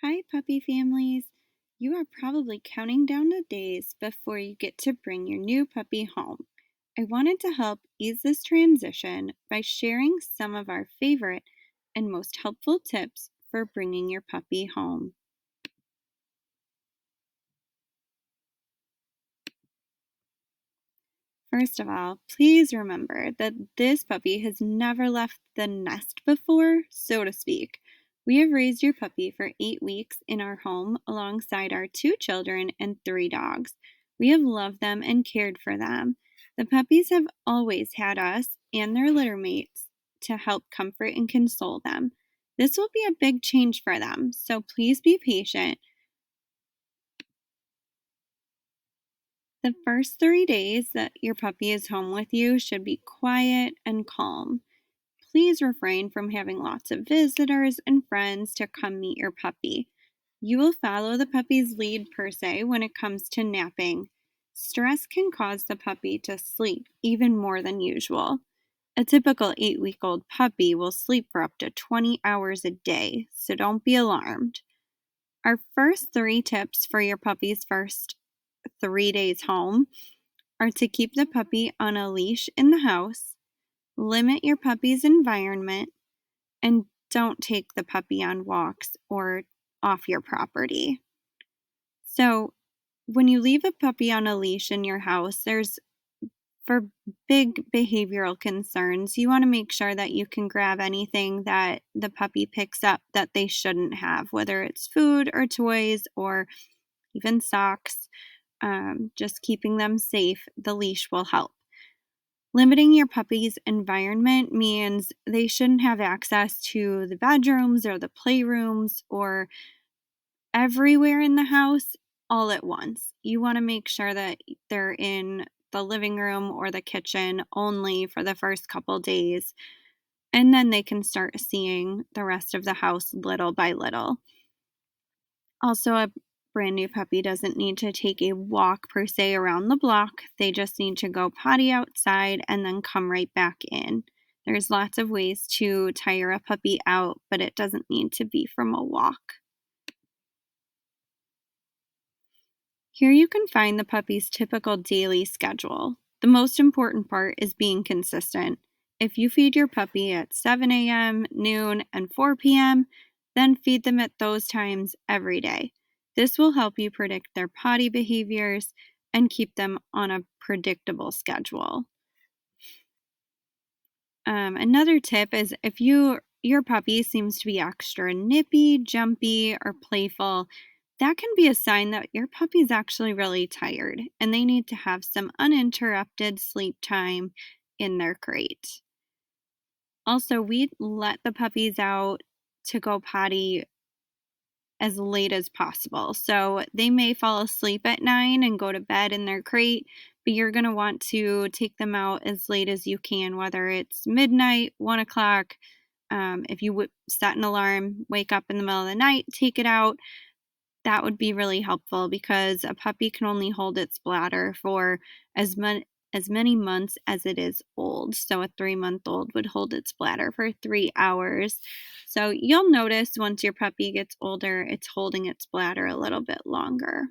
Hi, puppy families. You are probably counting down the days before you get to bring your new puppy home. I wanted to help ease this transition by sharing some of our favorite and most helpful tips for bringing your puppy home. First of all, please remember that this puppy has never left the nest before, so to speak. We have raised your puppy for 8 weeks in our home alongside our two children and three dogs. We have loved them and cared for them. The puppies have always had us and their litter mates to help comfort and console them. This will be a big change for them, so please be patient. The first 3 days that your puppy is home with you should be quiet and calm. Please refrain from having lots of visitors and friends to come meet your puppy. You will follow the puppy's lead per se when it comes to napping. Stress can cause the puppy to sleep even more than usual. A typical 8 week old puppy will sleep for up to 20 hours a day, so don't be alarmed. Our first three tips for your puppy's first 3 days home are to keep the puppy on a leash in the house, limit your puppy's environment, and don't take the puppy on walks or off your property. So, when you leave a puppy on a leash in your house, there's for big behavioral concerns, you want to make sure that you can grab anything that the puppy picks up that they shouldn't have, whether it's food or toys or even socks. Just keeping them safe, the leash will help. Limiting your puppy's environment means they shouldn't have access to the bedrooms or the playrooms or everywhere in the house all at once. You want to make sure that they're in the living room or the kitchen only for the first couple days, and then they can start seeing the rest of the house little by little. Also, a brand new puppy doesn't need to take a walk per se around the block. They just need to go potty outside and then come right back in. There's lots of ways to tire a puppy out, but it doesn't need to be from a walk. Here you can find the puppy's typical daily schedule. The most important part is being consistent. If you feed your puppy at 7 a.m., noon, and 4 p.m., then feed them at those times every day. This will help you predict their potty behaviors and keep them on a predictable schedule. Another tip is if your puppy seems to be extra nippy, jumpy, or playful, that can be a sign that your puppy's actually really tired and they need to have some uninterrupted sleep time in their crate. Also, we let the puppies out to go potty as late as possible. So they may fall asleep at 9 and go to bed in their crate, but you're going to want to take them out as late as you can, whether it's midnight, 1 o'clock. If you would set an alarm, wake up in the middle of the night, take it out. That would be really helpful because a puppy can only hold its bladder for as many months as it is old. So a 3-month-old would hold its bladder for 3 hours. So you'll notice once your puppy gets older, it's holding its bladder a little bit longer.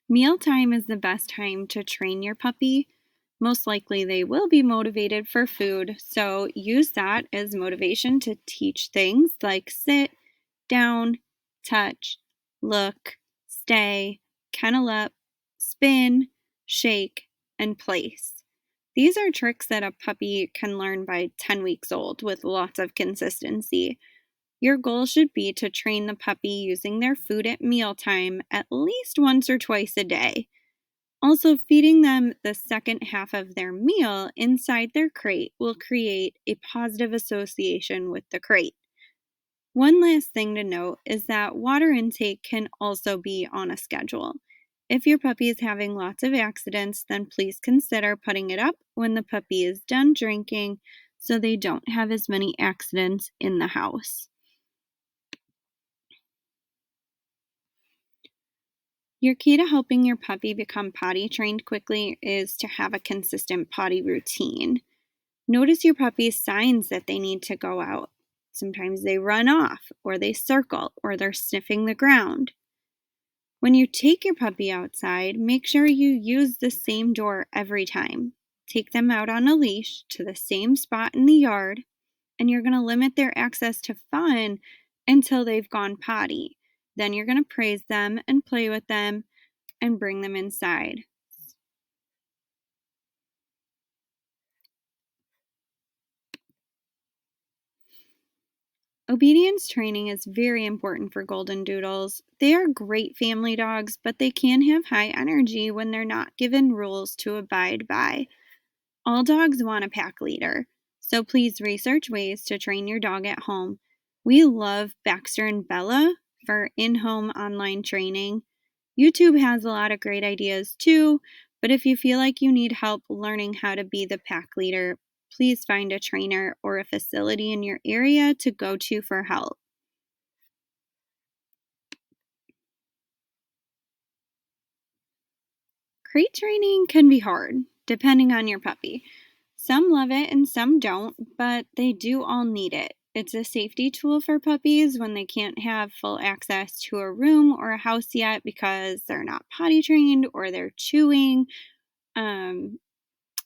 Mealtime is the best time to train your puppy. Most likely, they will be motivated for food, so use that as motivation to teach things like sit, down, touch, look, stay, kennel up, spin, shake, and place. These are tricks that a puppy can learn by 10 weeks old with lots of consistency. Your goal should be to train the puppy using their food at mealtime at least once or twice a day. Also, feeding them the second half of their meal inside their crate will create a positive association with the crate. One last thing to note is that water intake can also be on a schedule. If your puppy is having lots of accidents, then please consider putting it up when the puppy is done drinking so they don't have as many accidents in the house. Your key to helping your puppy become potty trained quickly is to have a consistent potty routine. Notice your puppy's signs that they need to go Sometimes they run off, or they circle, or they're sniffing the ground. When you take your puppy outside, make sure you use the same door every time. Take them out on a leash to the same spot in the yard, and you're going to limit their access to fun until they've gone potty. Then you're going to praise them and play with them and bring them inside. Obedience training is very important for Golden Doodles. They are great family dogs, but they can have high energy when they're not given rules to abide by. All dogs want a pack leader, so please research ways to train your dog at home. We love Baxter and Bella for in home online training. YouTube has a lot of great ideas too, but if you feel like you need help learning how to be the pack leader, please find a trainer or a facility in your area to go to for help. Crate training can be hard, depending on your puppy. Some love it and some don't, but they do all need it. It's a safety tool for puppies when they can't have full access to a room or a house yet because they're not potty trained or they're chewing. Um,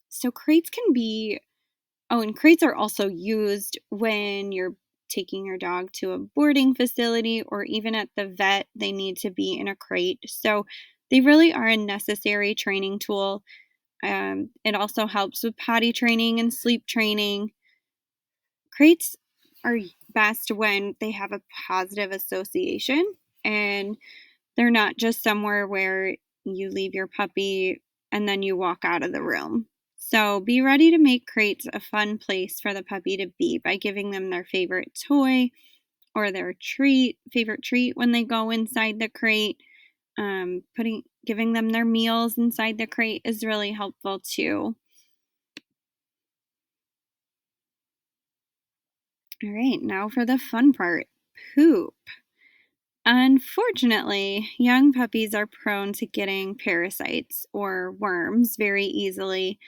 so crates can be Oh, and crates are also used when you're taking your dog to a boarding facility or even at the vet, they need to be in a crate. So they really are a necessary training tool. It also helps with potty training and sleep training. Crates are best when they have a positive association and they're not just somewhere where you leave your puppy and then you walk out of the room. So be ready to make crates a fun place for the puppy to be by giving them their favorite toy or their favorite treat when they go inside the crate. Giving them their meals inside the crate is really helpful too. All right, now for the fun part, poop. Unfortunately, young puppies are prone to getting parasites or worms very easily.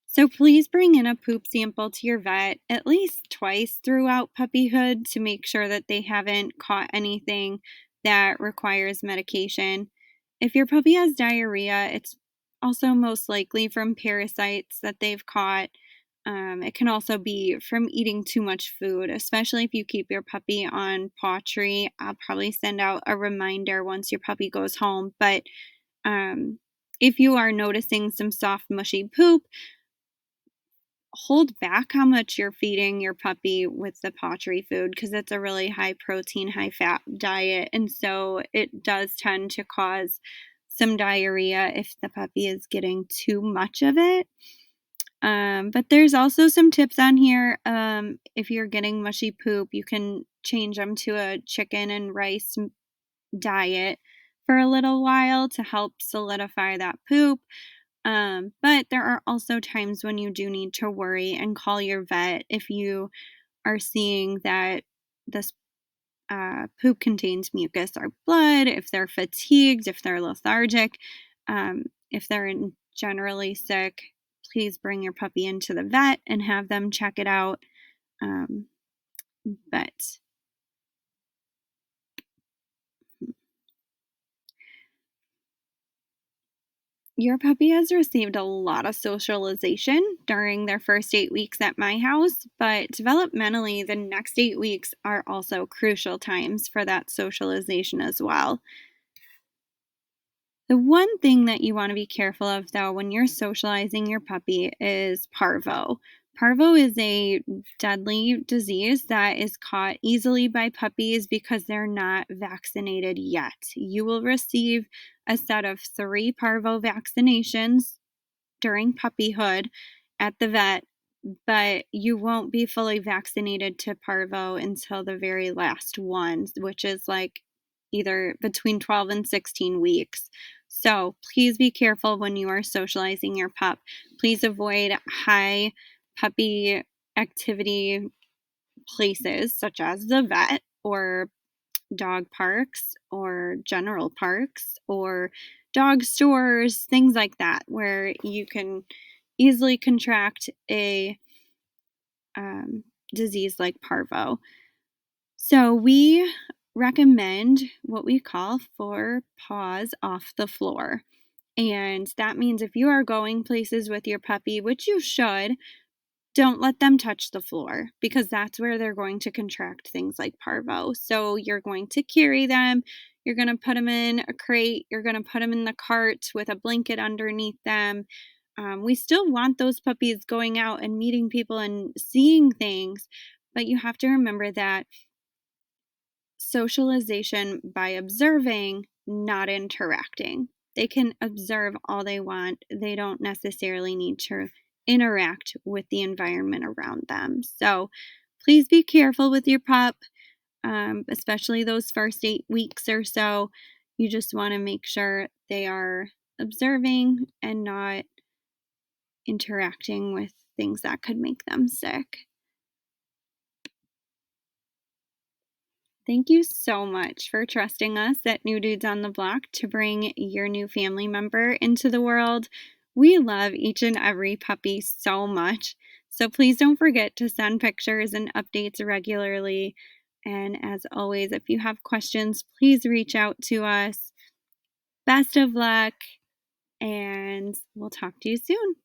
So please bring in a poop sample to your vet at least twice throughout puppyhood to make sure that they haven't caught anything that requires medication. If your puppy has diarrhea, it's also most likely from parasites that they've caught. It can also be from eating too much food, especially if you keep your puppy on paw tree. I'll probably send out a reminder once your puppy goes home. But if you are noticing some soft, mushy poop, hold back how much you're feeding your puppy with the pottery food because it's a really high protein, high fat diet. And so it does tend to cause some diarrhea if the puppy is getting too much of it. But there's also some tips on here. If you're getting mushy poop, you can change them to a chicken and rice diet for a little while to help solidify that poop. But there are also times when you do need to worry and call your vet if you are seeing that this poop contains mucus or blood, if they're fatigued, if they're lethargic, if they're generally sick. Please bring your puppy into the vet and have them check it out. Um, but Your puppy has received a lot of socialization during their first 8 weeks at my house, but developmentally, the next 8 weeks are also crucial times for that socialization as well. The one thing that you want to be careful of, though, when you're socializing your puppy is parvo. Parvo is a deadly disease that is caught easily by puppies because they're not vaccinated yet. You will receive a set of 3 parvo vaccinations during puppyhood at the vet, but you won't be fully vaccinated to parvo until the very last one, which is like either between 12 and 16 weeks. So please be careful when you are socializing your pup. Please avoid high puppy activity places such as the vet or dog parks or general parks or dog stores, things like that, where you can easily contract a disease like parvo. So we recommend what we call 4 paws off the floor. And that means if you are going places with your puppy, which you should, don't let them touch the floor because that's where they're going to contract things like parvo. So you're going to carry them, you're going to put them in a crate, you're going to put them in the cart with a blanket underneath them. We still want those puppies going out and meeting people and seeing things, but you have to remember that socialization by observing, not interacting. They can observe all they want. They don't necessarily need to interact with the environment around them. So please be careful with your pup, especially those first 8 weeks or so. You just want to make sure they are observing and not interacting with things that could make them sick. Thank you so much for trusting us at New Dudes on the Block to bring your new family member into the world. We love each and every puppy so much. So please don't forget to send pictures and updates regularly. And as always, if you have questions, please reach out to us. Best of luck, and we'll talk to you soon.